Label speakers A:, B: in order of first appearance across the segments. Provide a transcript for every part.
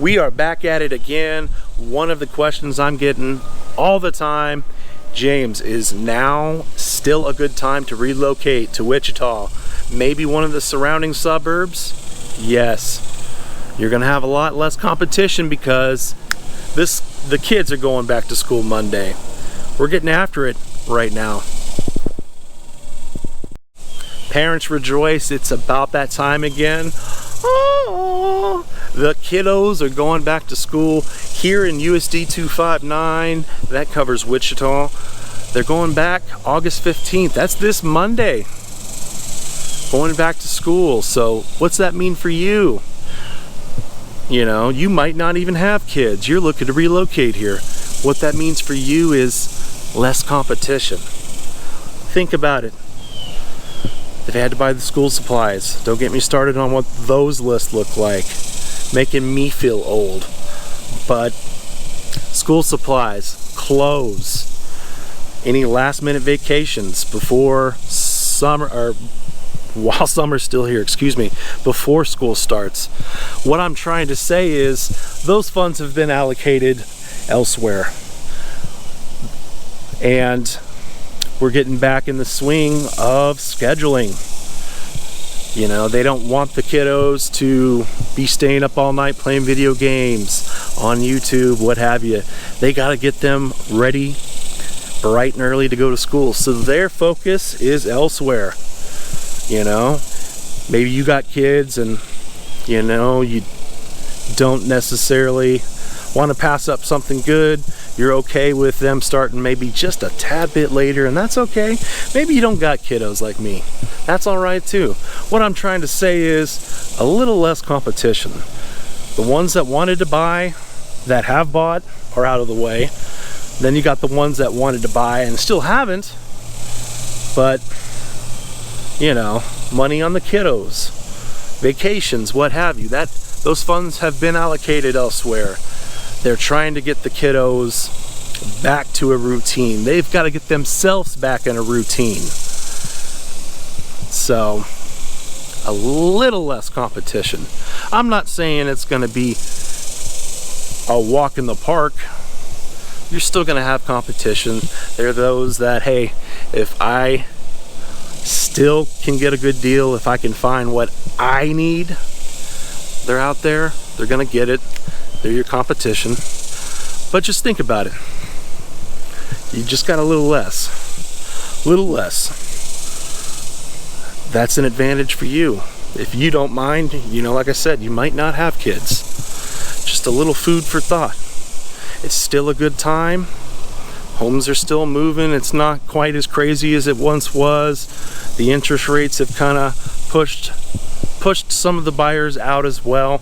A: We are back at it again. One of the questions I'm getting all the time, James, is now still a good time to relocate to Wichita? Maybe one of the surrounding suburbs? Yes. You're gonna have a lot less competition because the kids are going back to school Monday. We're getting after it right now. Parents rejoice, it's about that time again. Oh, the kiddos are going back to school here in USD 259. That covers Wichita. They're going back August 15th. That's this Monday. Going back to school. So what's that mean for you? You know, you might not even have kids. You're looking to relocate here. What that means for you is less competition. Think about it. If you had to buy the school supplies, don't get me started on what those lists look like. Making me feel old. But school supplies, clothes, any last minute vacations before summer, or while summer's still here, excuse me, before school starts. What I'm trying to say is those funds have been allocated elsewhere. And we're getting back in the swing of scheduling. You know, they don't want the kiddos to be staying up all night playing video games on YouTube, what have you. They got to get them ready bright and early to go to school. So their focus is elsewhere. You know, maybe you got kids and, you know, you don't necessarily want to pass up something good. You're okay with them starting maybe just a tad bit later, and that's okay. Maybe you don't got kiddos like me. That's all right too. What I'm trying to say is a little less competition. The ones that wanted to buy, that have bought, are out of the way. Then you got the ones that wanted to buy and still haven't, but you know, money on the kiddos, vacations, what have you. Those funds have been allocated elsewhere. They're trying to get the kiddos back to a routine. They've got to get themselves back in a routine. So, a little less competition. I'm not saying it's going to be a walk in the park. You're still going to have competition. There are those that, hey, if I still can get a good deal, if I can find what I need, they're out there, they're gonna get it. They're your competition. But just think about it. You just got a little less. That's an advantage for you. If you don't mind, you know, like I said, you might not have kids. Just a little food for thought. It's still a good time. Homes are still moving. It's not quite as crazy as it once was. The interest rates have kind of pushed some of the buyers out as well.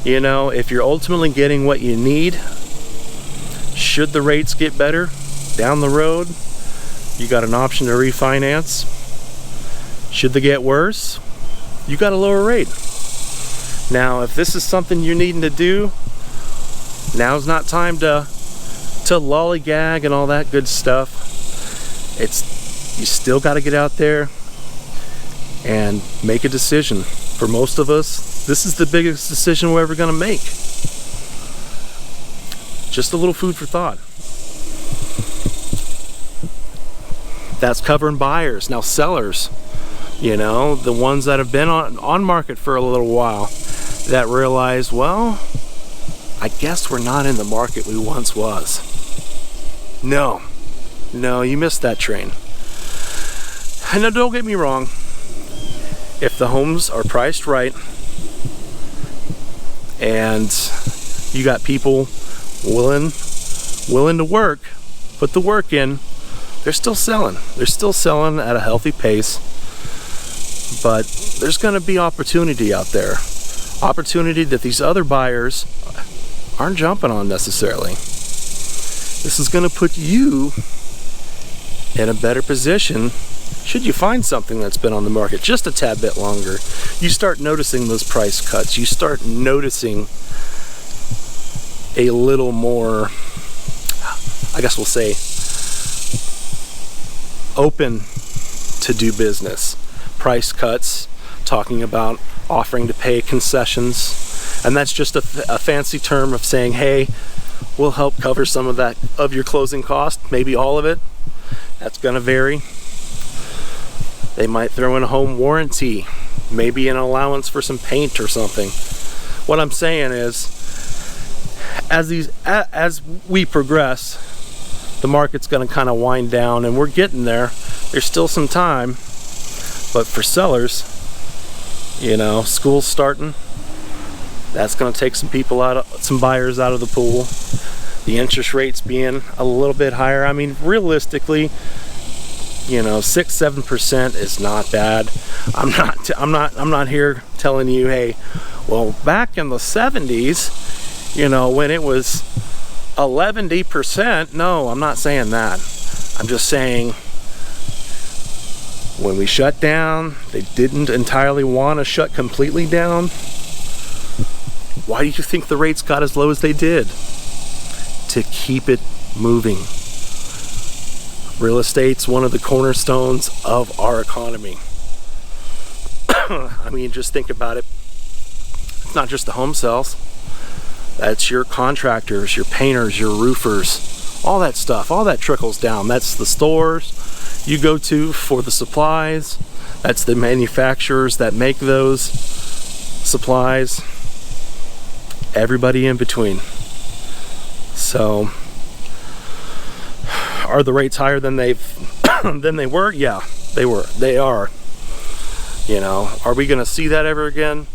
A: You know, if you're ultimately getting what you need, should the rates get better down the road, you got an option to refinance. Should they get worse, you got a lower rate. Now, if this is something you're needing to do, now's not time to lollygag and all that good stuff. You still got to get out there and make a decision. For most of us, this is the biggest decision we're ever going to make. Just a little food for thought. That's covering buyers. Now sellers, you know, the ones that have been on market for a little while, that realize, well, I guess we're not in the market we once was. No, you missed that train. And now don't get me wrong, if the homes are priced right and you got people willing to work, put the work in, they're still selling. They're still selling at a healthy pace, but there's going to be opportunity out there. Opportunity that these other buyers aren't jumping on necessarily. This is going to put you in a better position should you find something that's been on the market just a tad bit longer. You start noticing those price cuts. You start noticing a little more, I guess we'll say, open to do business. Price cuts, talking about offering to pay concessions. And that's just a fancy term of saying, hey, we'll help cover some of that, of your closing cost, maybe all of it. That's gonna vary. They might throw in a home warranty, maybe an allowance for some paint or something. What I'm saying is, as we progress, the market's gonna kind of wind down, and we're getting there. There's still some time, but for sellers, you know, school's starting. That's gonna take some people out, some buyers out of the pool. The interest rates being a little bit higher. I mean, realistically, you know, 6-7% is not bad. I'm not here telling you, hey, well, back in the 70s, you know, when it was 11%. No, I'm not saying that. I'm just saying, when we shut down, they didn't entirely want to shut completely down. Why do you think the rates got as low as they did? To keep it moving. Real estate's one of the cornerstones of our economy. I mean, just think about it. It's not just the home sales. That's your contractors, your painters, your roofers, all that stuff. All that trickles down. That's the stores you go to for the supplies. That's the manufacturers that make those supplies. Everybody in between. So, are the rates higher than they were? Yeah, they were. They are. You know, are we going to see that ever again?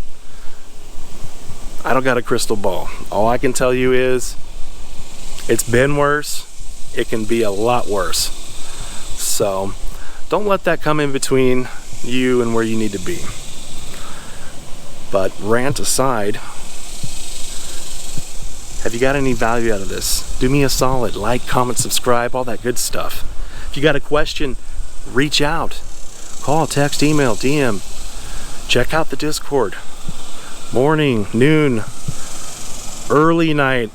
A: I don't got a crystal ball. All I can tell you is, it's been worse. It can be a lot worse. So, don't let that come in between you and where you need to be. But rant aside, have you got any value out of this? Do me a solid. Like, comment, subscribe, all that good stuff. If you got a question, reach out. Call, text, email, DM. Check out the Discord. Morning, noon, early night,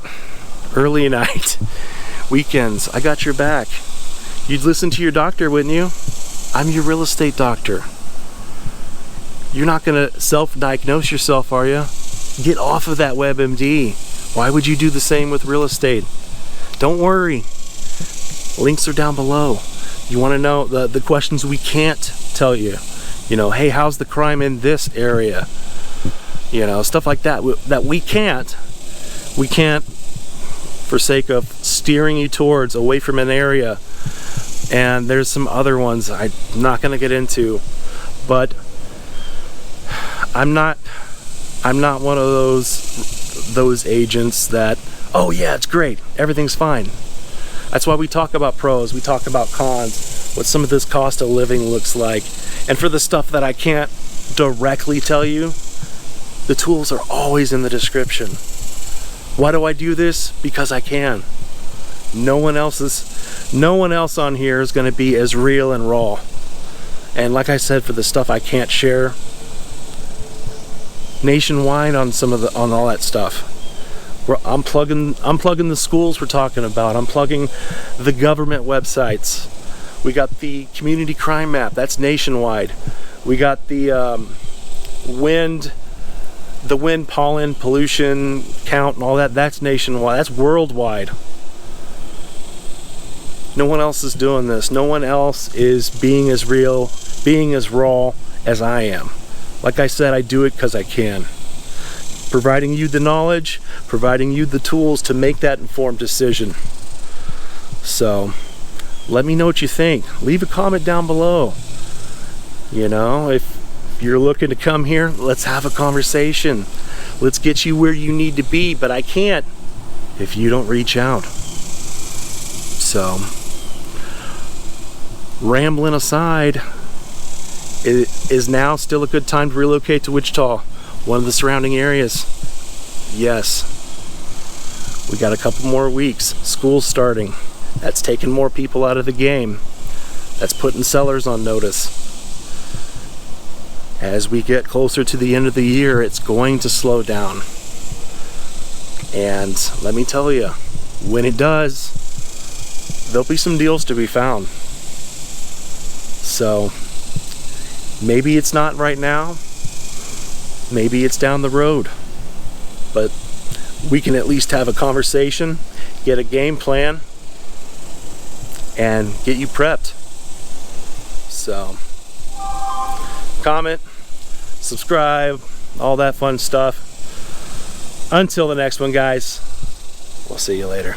A: weekends. I got your back. You'd listen to your doctor, wouldn't you? I'm your real estate doctor. You're not going to self-diagnose yourself, are you? Get off of that WebMD. Why would you do the same with real estate? Don't worry. Links are down below. You want to know the questions we can't tell you. You know, hey, how's the crime in this area? You know, stuff like that that we can't for sake of steering you towards away from an area. And there's some other ones I'm not going to get into, but I'm not one of those agents that, oh yeah, it's great, everything's fine. That's why we talk about pros, we talk about cons, what some of this cost of living looks like. And for the stuff that I can't directly tell you, the tools are always in the description. Why do I do this? Because I can. No one else on here is going to be as real and raw. And like I said, for the stuff I can't share nationwide on all that stuff, I'm plugging the schools we're talking about. I'm plugging the government websites. We got the community crime map. That's nationwide. We got the wind pollen pollution count and all that. That's nationwide. That's worldwide. No one else is doing this. No one else is being as real, being as raw as I am. Like I said, I do it because I can. Providing you the knowledge, providing you the tools to make that informed decision. So, let me know what you think. Leave a comment down below. You know, if you're looking to come here, let's have a conversation. Let's get you where you need to be, but I can't if you don't reach out. So, rambling aside, it is now still a good time to relocate to Wichita, one of the surrounding areas. Yes, we got a couple more weeks. School's starting. That's taking more people out of the game. That's putting sellers on notice. As we get closer to the end of the year, it's going to slow down. And let me tell you, when it does, there'll be some deals to be found. So, maybe it's not right now. Maybe it's down the road. but we can at least have a conversation, get a game plan, and get you prepped. So, comment, subscribe, all that fun stuff. Until the next one, guys, we'll see you later.